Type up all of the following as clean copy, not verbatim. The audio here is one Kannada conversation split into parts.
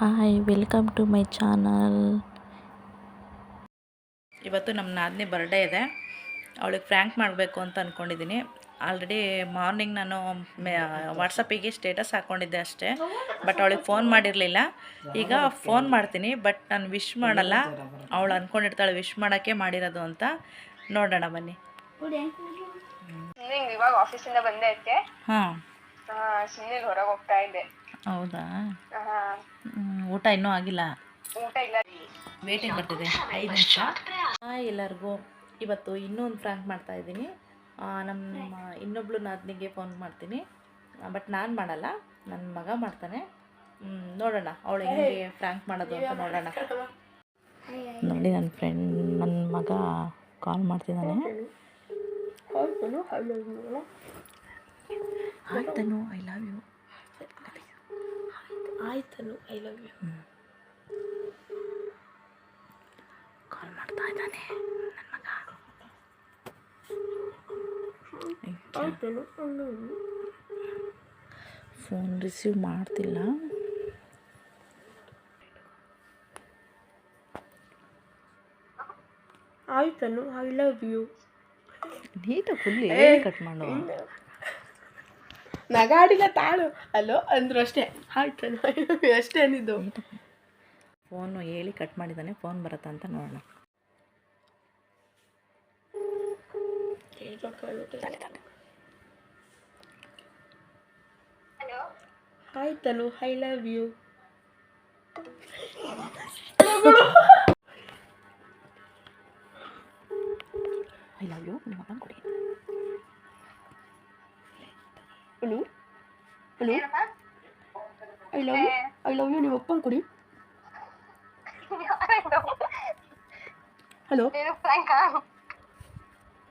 Hi welcome to my channel. ಇವತ್ತು ನಮ್ಮ ನಾದಿನಿ ಬರ್ಡೇ ಇದೆ. ಅವಳಿಗೆ ಫ್ರ್ಯಾಂಕ್ ಮಾಡಬೇಕು ಅಂತ ಅಂದ್ಕೊಂಡಿದ್ದೀನಿ. ಆಲ್ರೆಡಿ ಮಾರ್ನಿಂಗ್ ನಾನು ವಾಟ್ಸಪ್ಪಿಗೆ ಸ್ಟೇಟಸ್ ಹಾಕ್ಕೊಂಡಿದ್ದೆ ಅಷ್ಟೇ, ಬಟ್ ಅವಳಿಗೆ ಫೋನ್ ಮಾಡಿರಲಿಲ್ಲ. ಈಗ ಫೋನ್ ಮಾಡ್ತೀನಿ, ಬಟ್ ನಾನು ವಿಶ್ ಮಾಡಲ್ಲ. ಅವಳು ಅಂದ್ಕೊಂಡಿರ್ತಾಳೆ ವಿಶ್ ಮಾಡೋಕ್ಕೆ ಮಾಡಿರೋದು ಅಂತ. ನೋಡೋಣ ಬನ್ನಿ. ಇವಾಗ ಆಫೀಸಿಂದ ಬಂದೆ ಐತೆ. ಹಾಂ, ಸುಮ್ಮನೆ ಹೊರಗೆ ಹೋಗ್ತಾ ಇದ್ದೆ. ಹೌದಾ? ಊಟ ಇನ್ನೂ ಆಗಿಲ್ಲ? ಊಟ ಇಲ್ಲ, ವೇಟಿಂಗ್ ಬರ್ತಿದೆ 5 ನಿಮಿಷ. ಹಾಯ್ ಎಲ್ಲರಿಗೂ. ಇವತ್ತು ಇನ್ನೂ ಒಂದು ಫ್ರ್ಯಾಂಕ್ ಮಾಡ್ತಾಯಿದ್ದೀನಿ. ನಮ್ಮ ಇನ್ನೊಬ್ಳು ನಾದಿನಿಗೆ ಫೋನ್ ಮಾಡ್ತೀನಿ, ಬಟ್ ನಾನು ಮಾಡಲ್ಲ, ನನ್ನ ಮಗ ಮಾಡ್ತಾನೆ. ನೋಡೋಣ ಅವಳು ಹೆಂಗೆ ಫ್ರ್ಯಾಂಕ್ ಮಾಡೋದು ಅಂತ ನೋಡೋಣ. ನೋಡಿ ನನ್ನ ಮಗ ಕಾಲ್ ಮಾಡ್ತಿದ್ದಾನೆ. Hi Tanu, I love you. ಆಯ್ತನು, ಐ ಲವ್ ಯು. ಕಾಲ್ ಮಾಡ್ತಾ ಇದ್ದಾನೆ ನನ್ನ ಮಗ. ಫೋನ್ ರಿಸೀವ್ ಮಾಡ್ತಿಲ್ಲ. ಆಯ್ತನು, ಐ ಲವ್ ಯು. ನೀಟಾಗಿ ಫುಲ್ ಕಟ್ ಮಾಡು. ನಗಾಡಿಲ್ಲ, ತಾಳು ಅಲ್ಲೋ ಅಂದ್ರು ಅಷ್ಟೇ. ಆಯ್ತನು, ಐ ಲವ್ ಯು ಅಷ್ಟೇ ಅಂದಿದ್ದು. ಫೋನು ಹೇಳಿ ಕಟ್ ಮಾಡಿದ್ದಾನೆ. ಫೋನ್ ಬರುತ್ತಾ ಅಂತ ನೋಡೋಣ. ಆಯ್ತನು, I love you. I love you. ನಿಮ್ಮ ಮಗನ ಕೊಡಿ. Hello hello, I love you, I love you. ನಿಮ್ಮ ಅಪ್ಪನ ಕೊಡಿ. Hello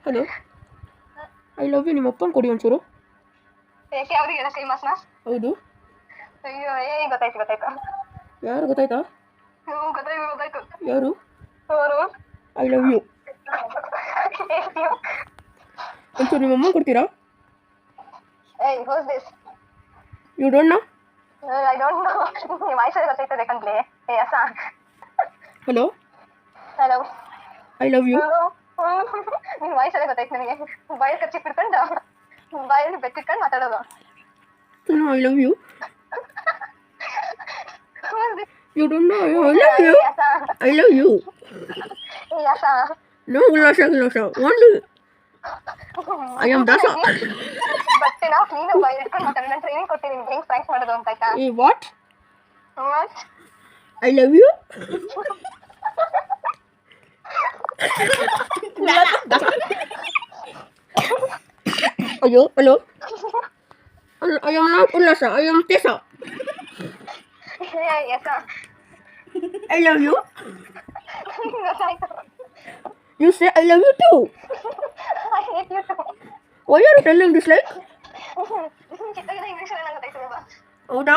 hello, I love you. ನಿಮ್ಮ ಅಪ್ಪನ ಕೊಡಿ ಒಂಚೂರು. ಏಕೆ ಅವರಿಗೆಲ್ಲ ಫೇಮಸ್ನಾ? ಹೌದು. ಅಯ್ಯೋ, ಗೊತ್ತಾಯ್ತು. ಯಾರು ಗೊತ್ತಾಯ್ತಾ? ಗೊತ್ತಾಯ್ತು. ಯಾರು? ಅವರು ಐ ಲವ್ ಯು. ಒಂಚೂರು ನಿಮ್ಮ ಅಮ್ಮ ಕೊಡ್ತೀರಾ? ಏಯ್, who's this? You don't know? I don't know. ನಿಮ್ಮ ವಾಯ್ಸಲ್ಲಿ ಗೊತ್ತಾಯ್ತದೆ ಕಣ್ಲೆ. ಏ ಅಸ. Hello hello, I love you. ನಿಮ್ಮ ವಾಯ್ಸಲ್ಲೇ ಗೊತ್ತಾಯ್ತು ನನಗೆ. ಬಾಯಲ್ಲಿ ಕಚ್ಚಿ ಬಿಟ್ಕೊಂಡು, ಬಾಯಲ್ಲಿ ಬೆಕ್ಕಿಟ್ಕೊಂಡು ಮಾತಾಡೋದು. I love you. You don't know. I love you. I love you. Yes. No, Gulasa. Only. I am Dasa. But now clean up. ನಾನು ಟ್ರೈನಿಂಗ್ ಕೊಡ್ತೀನಿ ನಿಮ್ಗೆ ಹೆಂಗೆ ಫ್ರೈಸ್ ಮಾಡೋದು ಅಂತ, ಆಯ್ತಾ? What? What? I love you. Ayo, hello. I am not Ulasa. I am Tessa. Yes. I love you. You say I love you too. I hate you too. Why are you telling this like? ಚಿಕ್ಕದಾಗಿ ಇಂಗ್ಲಿಷಲ್ಲಿ ನಂಗೆ ಗೊತ್ತಾಯ್ತದಲ್ಲ. ಹೌದಾ?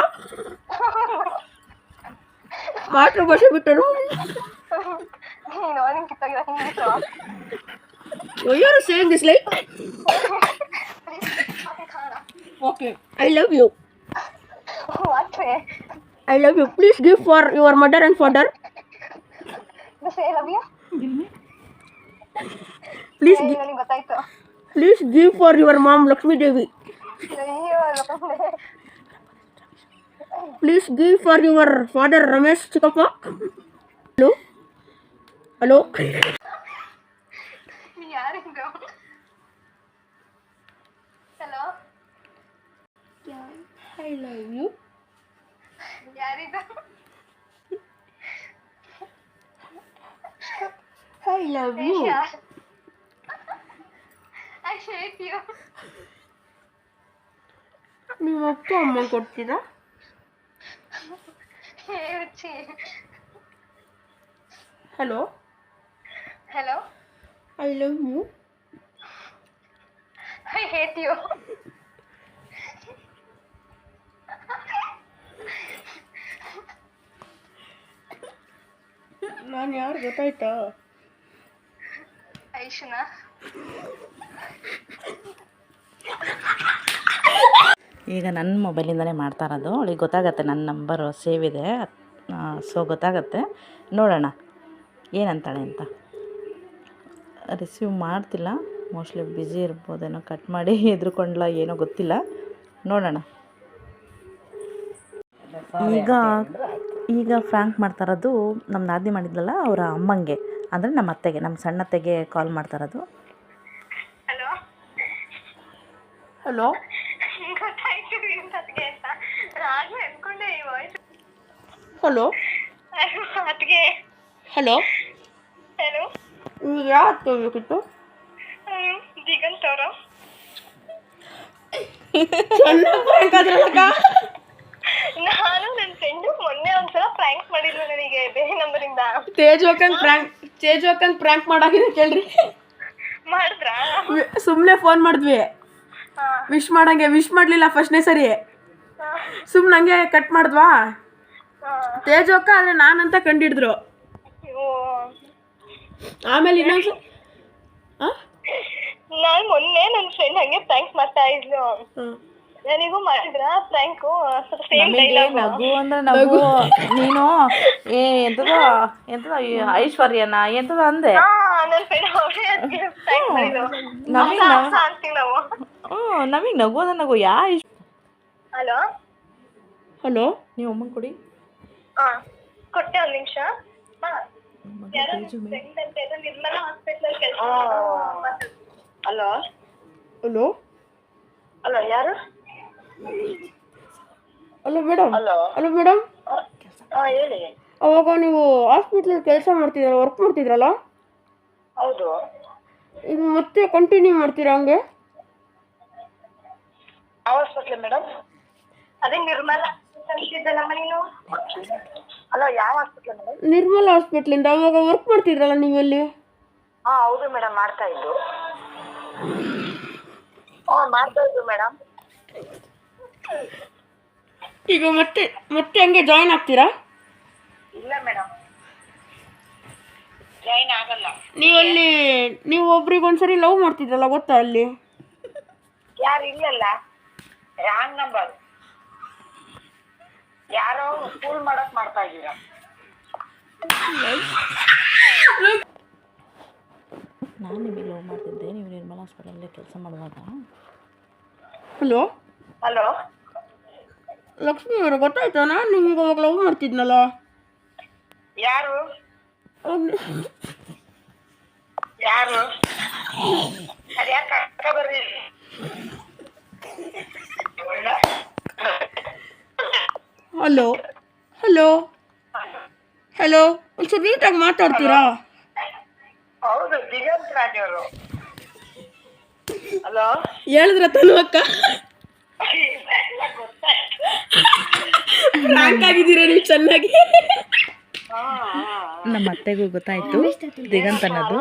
ಮಾತೃಭಾಷೆ ಬಿಟ್ಟರು. ನೀನು ನಿಮ್ಗೆ ಕಿತ್ತಾಗಿರೋ English. Why are you saying this like? Okay. I love you. What? I love you. Please give for your mother and father. You say I love you? Please, ನನಗೆ ಗೊತ್ತಾಯ್ತು. please give for your mom Lakshmi Devi. ಅಯ್ಯೋ, Please give for your father Ramesh Chikappa. Hello? Hello? ಯಾರಿದು? Hello, I love you. ಯಾರಿದು? I love you. I hate you. ನಿಮ್ಮ ಅಪ್ಪ ಅಮ್ಮ ಕೊಡ್ತೀರಾ? ಹೇಳಿ. Hello? Hello? I love you. I hate you. ನಾನು ಯಾರು ಗೊತ್ತಾಯ್ತಾ? ಐಶುನಾ? ಈಗ ನನ್ನ ಮೊಬೈಲಿಂದಲೇ ಮಾಡ್ತಾ ಇರೋದು. ಅವಳಿಗೆ ಗೊತ್ತಾಗತ್ತೆ ನನ್ನ ನಂಬರು ಸೇವ್ ಇದೆ. ಸೊ ಗೊತ್ತಾಗತ್ತೆ. ನೋಡೋಣ ಏನಂತಾಳೆ ಅಂತ. ರಿಸೀವ್ ಮಾಡ್ತಿಲ್ಲ, ಮೋಸ್ಟ್ಲಿ ಬ್ಯುಸಿ ಇರ್ಬೋದೇನೋ, ಕಟ್ ಮಾಡಿ ಹೆದ್ರುಕೊಂಡ್ಲ ಏನೋ ಗೊತ್ತಿಲ್ಲ, ನೋಡೋಣ. ಈಗ ಫ್ರ್ಯಾಂಕ್ ಮಾಡ್ತಾ ಇರೋದು ನಮ್ಮ ನಾದಿನಿ ಮಾಡಿದ್ಲಲ್ಲ ಅವರ ಅಮ್ಮಂಗೆ, ಅಂದರೆ ನಮ್ಮ ಅತ್ತೆಗೆ, ನಮ್ಮ ಸಣ್ಣತ್ತೆಗೆ ಕಾಲ್ ಮಾಡ್ತಾ ಇರೋದು. ಹಲೋ ಹಲೋ ಗೊತ್ತಾಯ್ತು ಅದಕ್ಕೆ ಅಂತ ನಾನು ಅನ್ಕೊಂಡೆ ಈ ವಾಯ್ಸ್. ಹಲೋ ಅದಕ್ಕೆ ಹಲೋ ಹಲೋ ನಿಮಗೆ ಯಾರು ತಗೋಬೇಕಿತ್ತು? ದಿಗಂತ್ ಅವರು. ನಾನು ನನ್ನ ಫ್ರೆಂಡು ಮೊನ್ನೆ ಒಂದ್ಸಲ ಪ್ರ್ಯಾಂಕ್ ಮಾಡಿದ್ಲು ನನಗೆ ಬೇರೆ ನಂಬರಿಂದ. ತೇಜು ಅಕ್ಕಂಗೆ ಪ್ರ್ಯಾಂಕ್ ಮಾಡಾಗಿದೆ ಕೇಳ್ರಿ. ಮಾಡಿದ್ರಾ? ಸುಮ್ಮನೆ ಫೋನ್ ಮಾಡಿದ್ವಿ, ವಿಶ್ ಮಾಡಲಿಲ್ಲ ಫಸ್ಟ್ನೇ ಸರಿ, ಸುಮ್ಮನೆ ಹಂಗೆ ಕಟ್ ಮಾಡಿದ್ವಾ. ತೇಜು ಅಕ್ಕ ಆದರೆ ನಾನಂತ ಕಂಡಿಡಿದ್ರು. ಆಮೇಲೆ ಇನ್ನೊಂದು ನಾನು ಮೊನ್ನೆ ನನ್ನ ಫ್ರೆಂಡ್ ಹಂಗೆ ಪ್ರ್ಯಾಂಕ್ ಮಾಡ್ತಾ ಇದ್ಲು, ನನಗೂ ಮಾಡಿದ್ರ ಪ್ರ್ಯಾಂಕು. ನಗು ಅಂದ್ರೆ ನಗು, ನೀನು ಎಂತದೋ ಐಶ್ವರ್ಯನ ಎಂತದೋ ಅಂದೆ. ನನ್ನ ಫ್ರೆಂಡ್ ನಮಗೆ ನಗು ಅಂದ್ರೆ ನಗು. ಹಲೋ ಹಲೋ ನೀವು ಅಮ್ಮನ ಕೊಡಿ. ಕೊಟ್ಟೆ ಒಂದು ನಿಮಿಷ. ನಿರ್ಮಲಾ ಹಾಸ್ಪಿಟಲ್ ಕೆಲಸ. ಹಲೋ ಹಲೋ ಹಲೋ ಯಾರು? Hello madam. ಹಲೋ ಮೇಡಮ್, ಹೇಳಿ. ಅವಾಗ ನೀವು ಹಾಸ್ಪಿಟ್ಲಲ್ಲಿ ಕೆಲಸ ಮಾಡ್ತಿದ್ರಲ್ಲ, ವರ್ಕ್ ಮಾಡ್ತಿದ್ರಲ್ಲ, ಹೌದು. ಇದು ಮತ್ತೆ ಕಂಟಿನ್ಯೂ ಮಾಡ್ತೀರಾ ಹಂಗೆ? ಯಾವ ಹಾಸ್ಪಿಟ್ಲ್ ಮೇಡಮ್? ಅದೇ ನಿರ್ಮಲಾ ಅಂತಿದ್ದಲ್ಲಮ್ಮ ನೀನು. ಹಲೋ ಯಾವ ಹಾಸ್ಪಿಟ್ಲ್ ಮೇಡಮ್? ನಿರ್ಮಲಾ ಹಾಸ್ಪಿಟ್ಲಿಂದ. ಅವಾಗ ವರ್ಕ್ ಮಾಡ್ತಿದ್ರಲ್ಲ ನೀವಲ್ಲಿ? ಹೌದು ಮೇಡಮ್, ಮಾಡ್ತಾ ಇದ್ದು. ಮಾಡ್ತಾ ಇದ್ದು ಮೇಡಮ್. ಈಗ ಮತ್ತೆ ಹಂಗೆ ಜಾಯಿನ್ ಆಗ್ತೀರಾ? ಇಲ್ಲ ಮೇಡಮ್, ಜಾಯಿನ್ ಆಗಲ್ಲ. ನೀವು ಒಬ್ರಿಗೊಂದ್ಸರಿ ಲವ್ ಮಾಡ್ತಿದ್ರಲ್ಲ, ಗೊತ್ತಾ ಅಲ್ಲಿ? ಯಾರು? ಇಲ್ಲಲ್ಲ, ರಾಂಗ್ ನಂಬರ್. ಯಾರೋ ಫೂಲ್ ಮಾಡಕ್ ಮಾಡ್ತಾ ಇದ್ದೀರಾ. ನಾನು ನಿಮಗೆ ಲವ್ ಮಾಡ್ತಿದ್ದೆ, ನೀವು ನಿರ್ಮಲಾ ಹಾಸ್ಪಿಟಲಲ್ಲಿ ಕೆಲಸ ಮಾಡುವಾಗ. ಹಲೋ ಹಲೋ ಲಕ್ಷ್ಮಿ ಅವರು, ಗೊತ್ತಾಯ್ತಾ? ನಾನು ನಿಮಗೆ ಅವಾಗ ಲವ್ ಮಾಡ್ತಿದ್ನಲ್ಲ. ಯಾರು? ಯಾರು? ಅದ್ಯಾಕೆ ಬರ್ರಿ. ಹಲೋ ಹಲೋ ಹಲೋ ಒಂಚೂರು ನೀಟಾಗಿ ಮಾತಾಡ್ತೀರಾ? ಹೌದು, ದಿಗಂತ್ ರಾಜ್ ಅವರು. ಹಲೋ ಹೇಳಿದ್ರ ತನು ಅಕ್ಕ? ಫ್ರಾಂಕ್ ಆಗಿದ್ದೀರಾ ನೀವು ಚೆನ್ನಾಗಿ. ನಮ್ಮ ಅತ್ತೆಗೂ ಗೊತ್ತಾಯ್ತು ದಿಗಂತ್ ಅನ್ನೋದು.